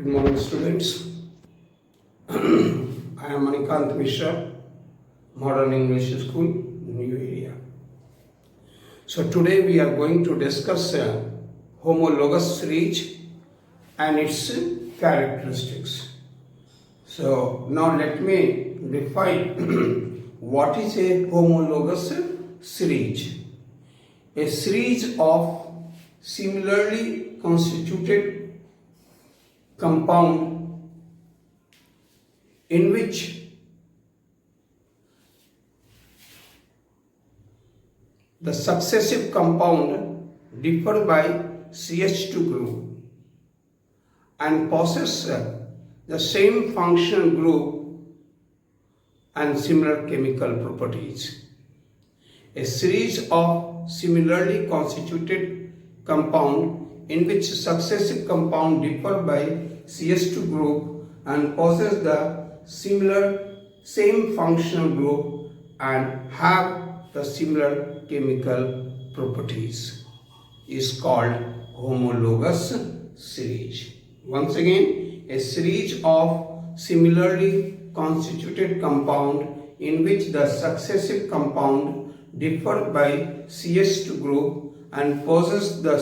Good morning, students. I am Manikant Mishra, Modern English School, New Area. So today we are going to discuss homologous series and its characteristics. So now let me define what is a homologous series. A series of similarly constituted compound in which the successive compound differ by CH2 group and possess the same functional group and similar chemical properties. A series of similarly constituted compound in which successive compound differ by CH2 group and possess the same functional group and have the similar chemical properties is called homologous series. Once again, a series of similarly constituted compound in which the successive compound differ by CH2 group and possess the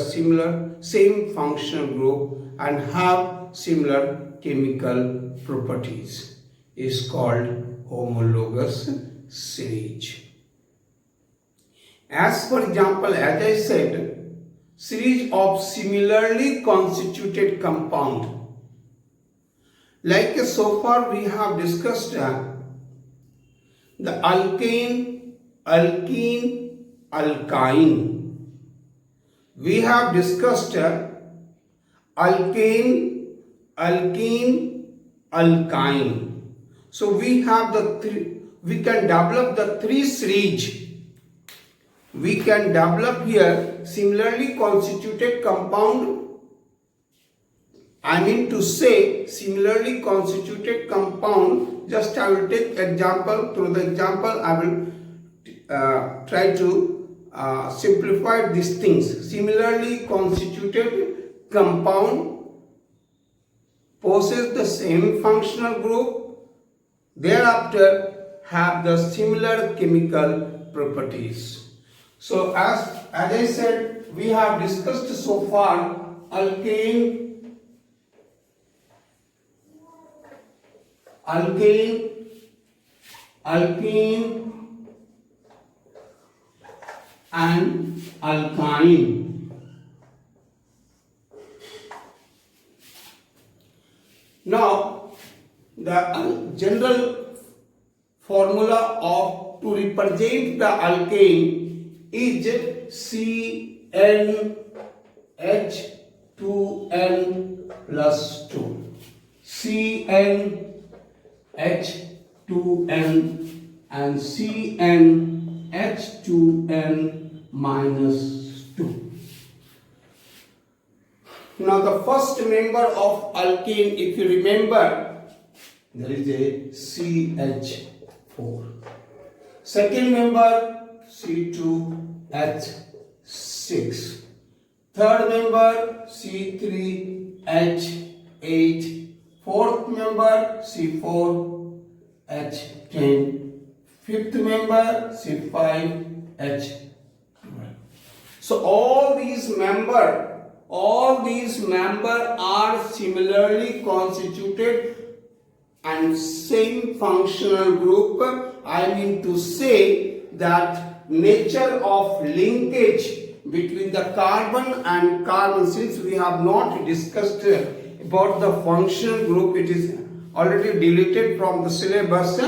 same functional group and have similar chemical properties is called homologous series. As for example, as I said, series of similarly constituted compound. Like so far we have discussed the alkane, alkene, alkyne. We have discussed alkane, alkene, alkyne. So we have we can develop the three series. We can develop here similarly constituted compound. I mean to say similarly constituted compound. Just I will take example. Through the example I will try to simplify these things. Similarly constituted compound possess the same functional group, thereafter have the similar chemical properties. So as I said, we have discussed so far alkane, alkene and alkyne. Now, the general formula to represent the alkane is CnH2n plus 2. CnH2n and CnH2n minus 2. Now the first member of alkene, if you remember, there is a CH4. Second member C2H6. Third member C3H8. Fourth member C4H10. Fifth member C5H12. So all these members are similarly constituted and same functional group. I mean to say that nature of linkage between the carbon and carbon, since we have not discussed about the functional group, it is already deleted from the syllabus,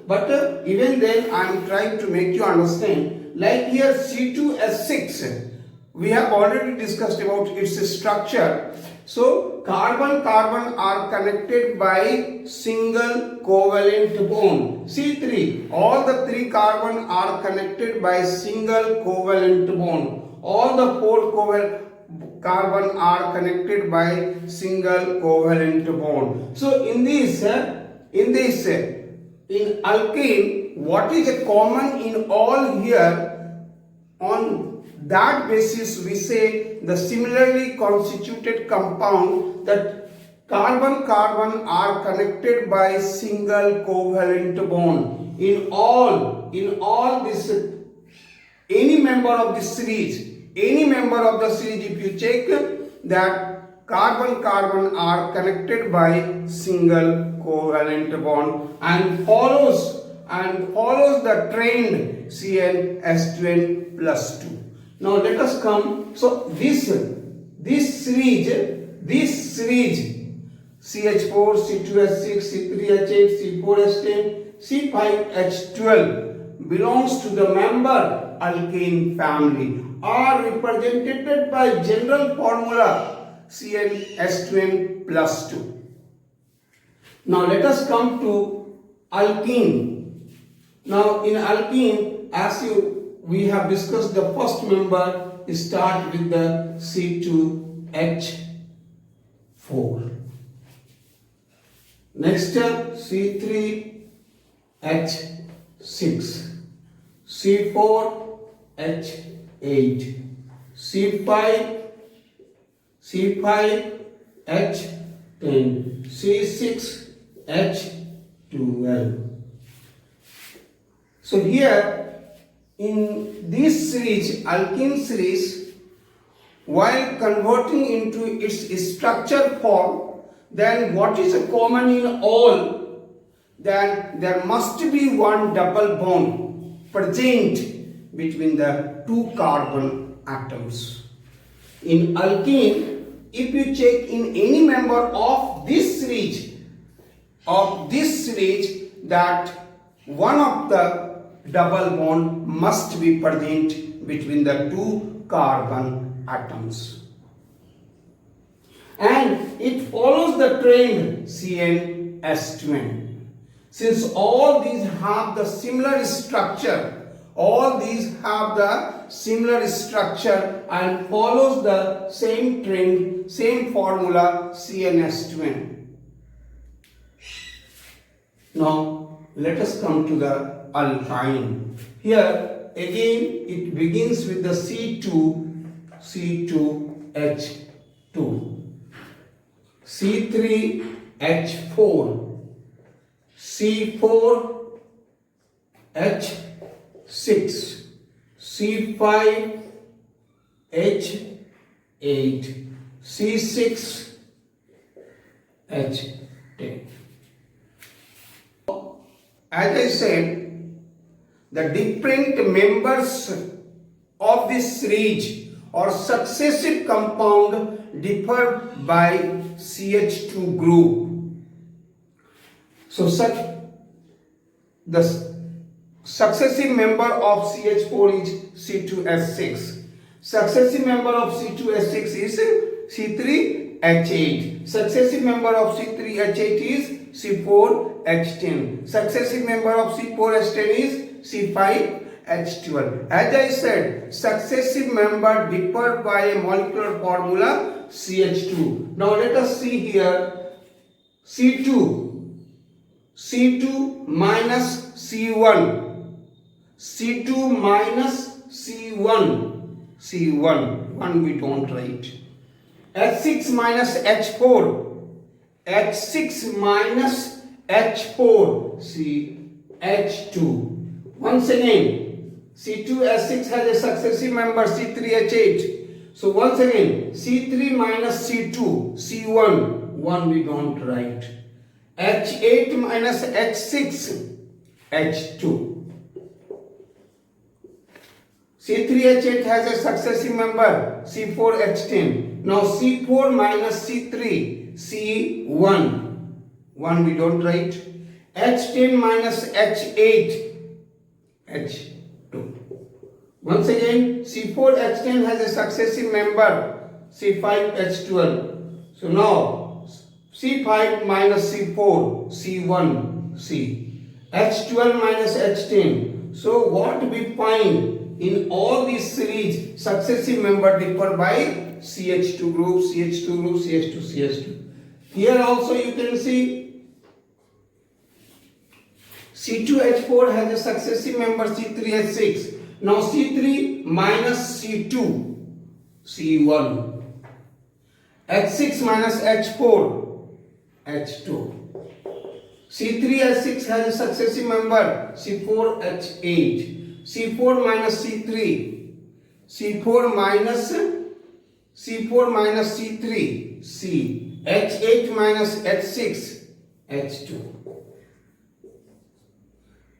but even then I am trying to make you understand. Like here C2H6, we have already discussed about its structure. So carbon are connected by single covalent bond. C3, all the three carbon are connected by single covalent bond. All the four carbon are connected by single covalent bond. So in alkane, what is common in all here? On that basis we say the similarly constituted compound that carbon are connected by single covalent bond. In all this, any member of the series, if you check that carbon are connected by single covalent bond and follows the trend CnS2n plus 2. Now let us come. So this series CH4, C2H6, C3H8, C4H10, C5H12 belongs to the member alkane family, are represented by general formula CnS2n plus 2. Now let us come to alkene. Now in alkene, we have discussed, the first member start with the C2H4. Next C3H6, C4H8, C5H10, C6H12. So here in this series, alkene series, while converting into its structure form, then what is common in all? Then there must be one double bond present between the two carbon atoms. In alkene, if you check in any member of this series, that one of the double bond must be present between the two carbon atoms. And it follows the trend CnS2n. Since all these have the similar structure, and follows the same trend, same formula CnS2n. Now let us come to the alkyne. Here again it begins with the C2H2, C3H4, C4H6, C5H8, C6H10. As I said, the different members of this series or successive compound differ by CH2 group. So the successive member of CH4 is C2H6. Successive member of C2H6 is C3H8. Successive member of C3H8 is C4H10. Successive member of C4H10 is C5H12. As I said, successive member differ by a molecular formula CH2. Now let us see here C2 minus C1, C2 minus C1 we don't write, H6 minus H4, H6 minus H4, H2. Once again, C2H6 has a successive member C3H8. So once again, C3 minus C2, C1 we don't write. H8 minus H6, H2. C3H8 has a successive member C4H10. Now C4 minus C3, C1 we don't write. H10 minus H8, H2. Once again, C4H10 has a successive member C5H12. So now C5 minus C4, C1, H12 minus H10. So what we find in all these series, successive member differ by CH2 group, CH2 group, CH2, CH2. Here also you can see C2H4 has a successive member C3H6. Now C3 minus C2, C1. H6 minus H4, H2. C3H6 has a successive member C4H8. C4 minus C3. C4 minus C3 C. H8 minus H6 H2.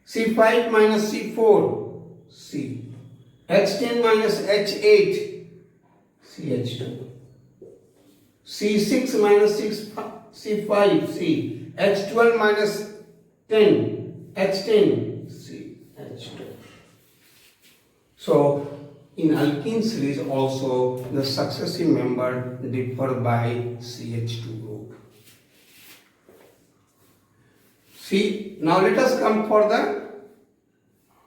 C5 minus C4 C. H10 minus H8 CH2. C6 minus C5 C. H12 minus 10 H10 CH2. So in alkene series also the successive member differ by CH2 group. See, now let us come for the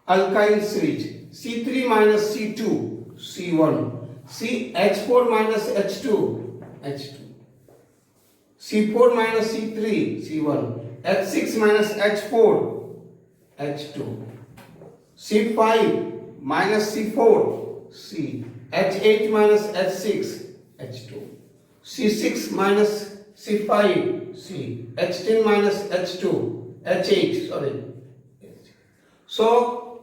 alkyne series. C3 minus C2 C1. H4 minus H2 H2. C4 minus C3 C1. H6 minus H4 H2. C5 minus C4 C. H8 minus H6 H2. C6 minus C5 C. H10 minus H2 H8 sorry. So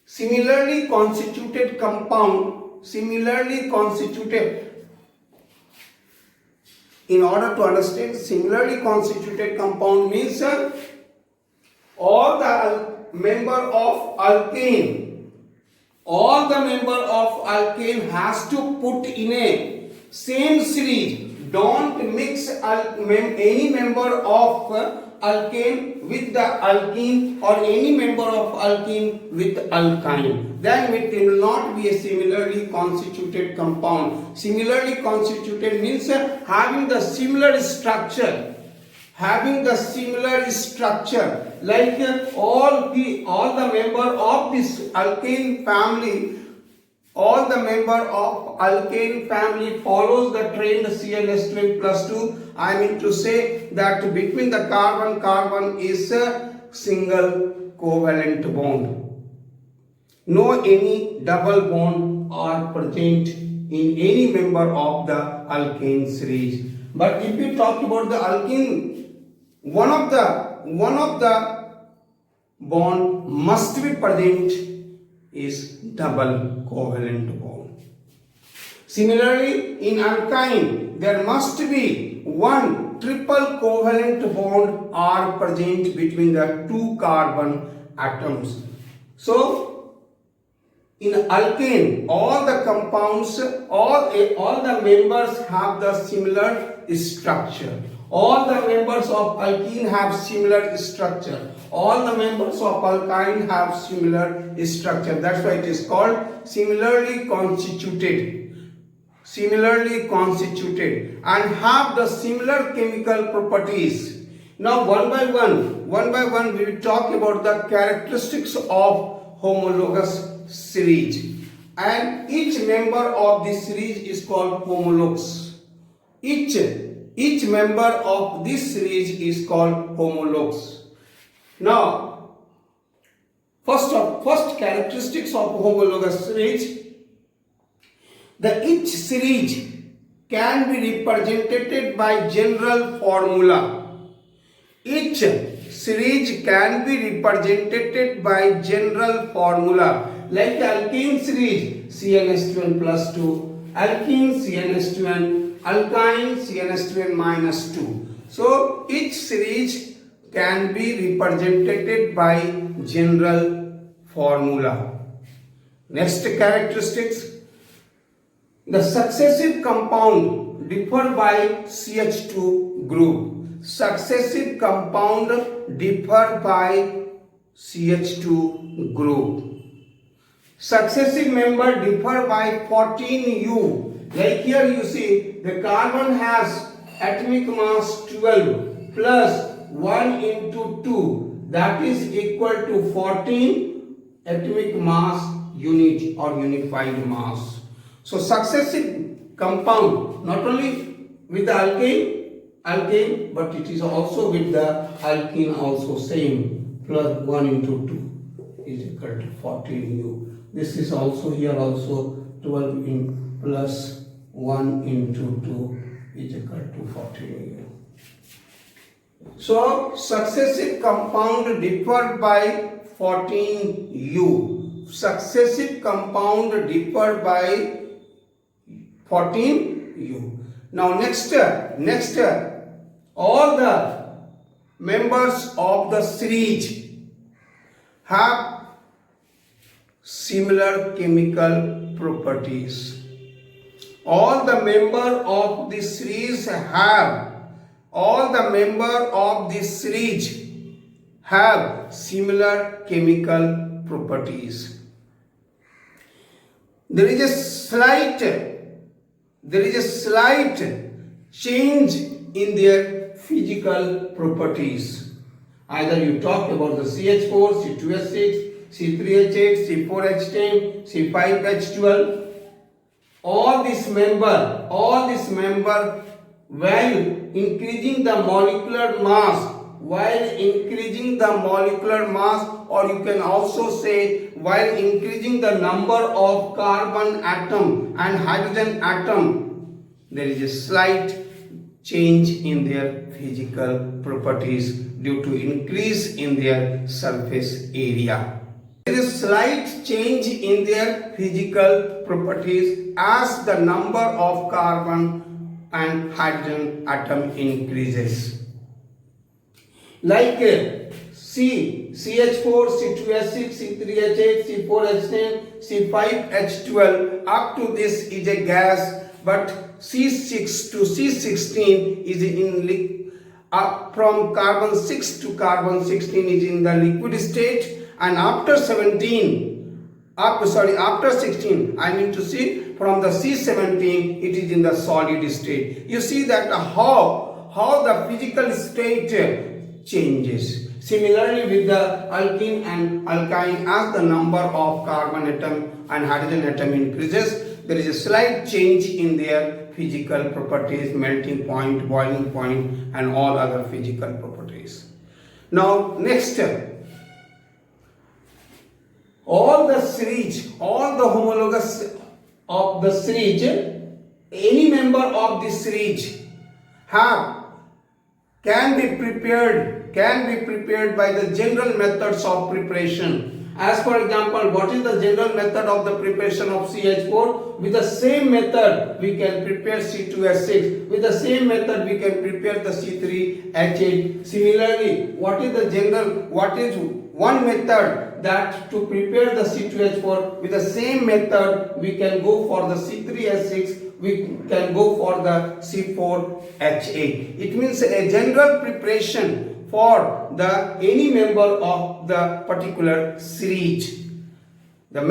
similarly constituted compound, in order to understand, similarly constituted compound means all the member of alkane has to put in a same series. Don't mix any member of alkane with the alkene or any member of alkene with alkyne. Then it will not be a similarly constituted compound. Similarly constituted means having the similar structure. Like all the member of this alkane family. All the member of alkane family follows the trend CnS2n plus 2. I mean to say that between the carbon is a single covalent bond. No any double bond are present in any member of the alkane series. But if we talk about the alkene, one of the bond must be present is double covalent bond. Similarly, in alkyne, there must be one triple covalent bond are present between the two carbon atoms. So, in alkane, all the compounds, all the members have the similar structure. All the members of alkene have similar structure. All the members of alkyne have similar structure. That's why it is called similarly constituted and have the similar chemical properties. Now one by one we will talk about the characteristics of homologous series, and each member of this series is called homologous. Each member of this series is called homologous. Now, first characteristics of homologous series. Each series can be represented by general formula. Each series can be represented by general formula. Like the alkene series, CnS2n plus 2, alkene CnS2n, alkyne CnS2n minus 2. So each series can be represented by general formula. Next characteristics. The successive compound differ by CH2 group. Successive compound differ by CH2 group. Successive member differ by 14U. Like here you see the carbon has atomic mass 12 plus 1 into 2, that is equal to 14 atomic mass unit or unified mass. So successive compound not only with the alkane, but it is also with the alkene also same, plus 1 into 2 is equal to 14U. This is also here also 12 in plus 1 into 2 is equal to 14U. So successive compound differ by 14U. Successive compound differ by 14U. Now next, all the members of the series have similar chemical properties. All the member of the series have similar chemical properties. There is a slight change in their physical properties. Either you talk about the CH4, C2H6, C3H8, C4H10, C5H12. All this member while increasing the molecular mass, or you can also say while increasing the number of carbon atom and hydrogen atom, there is a slight change in their physical properties due to increase in their surface area. There is a slight change in their physical properties as the number of carbon and hydrogen atom increases. Like CH4, C2H6, C3H8, C4H10, C5H12, up to this is a gas, but C6 to C16 is from carbon 6 to carbon 16 is in the liquid state, and after 16, from the C17 it is in the solid state. You see that how the physical state changes. Similarly with the alkene and alkyne, as the number of carbon atom and hydrogen atom increases, there is a slight change in their physical properties, melting point, boiling point, and all other physical properties. Now next, all the homologous of the series, any member of this series can be prepared by the general methods of preparation. As for example, what is the general method of the preparation of CH4? With the same method we can prepare C2H6. With the same method we can prepare the C3H8. Similarly, what is one method that to prepare the C2H4? With the same method we can go for the C3H6, we can go for the C4H8. It means a general preparation for any member of the particular series. The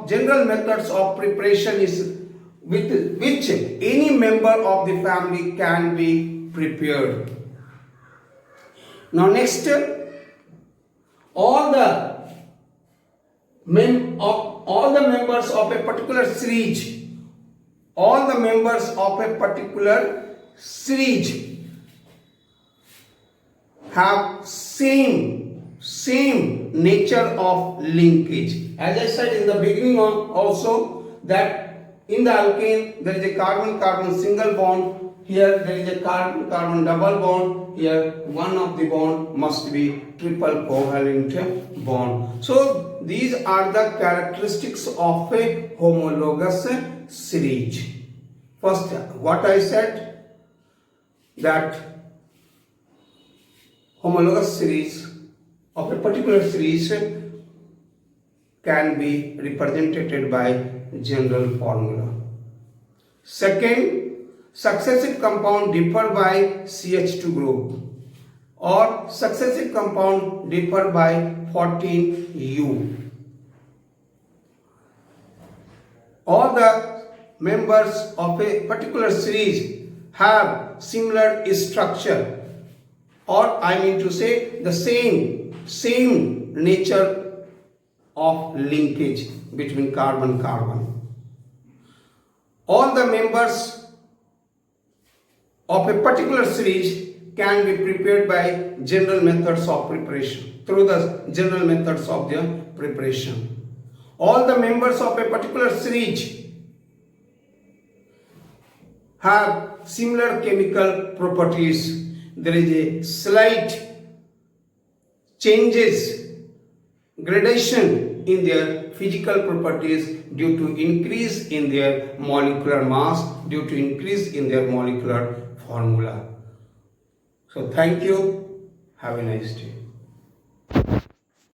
general methods of preparation is with which any member of the family can be prepared. Now next, all the members of a particular series, have same nature of linkage. As I said in the beginning also, that in the alkane there is a carbon-carbon single bond. Here there is a carbon-carbon double bond. Here one of the bond must be triple covalent bond. So these are the characteristics of a homologous series. First, what I said, that homologous series of a particular series can be represented by general formula. Second, successive compound differ by CH2 group, or successive compound differ by 14U. All the members of a particular series have similar structure, or I mean to say the same nature of linkage between carbon-carbon. All the members of a particular series can be prepared by general methods of preparation, through the general methods of their preparation. All the members of a particular series have similar chemical properties. there is a slight changes, gradation in their physical properties due to increase in their molecular mass, due to increase in their molecular formula. So thank you. Have a nice day.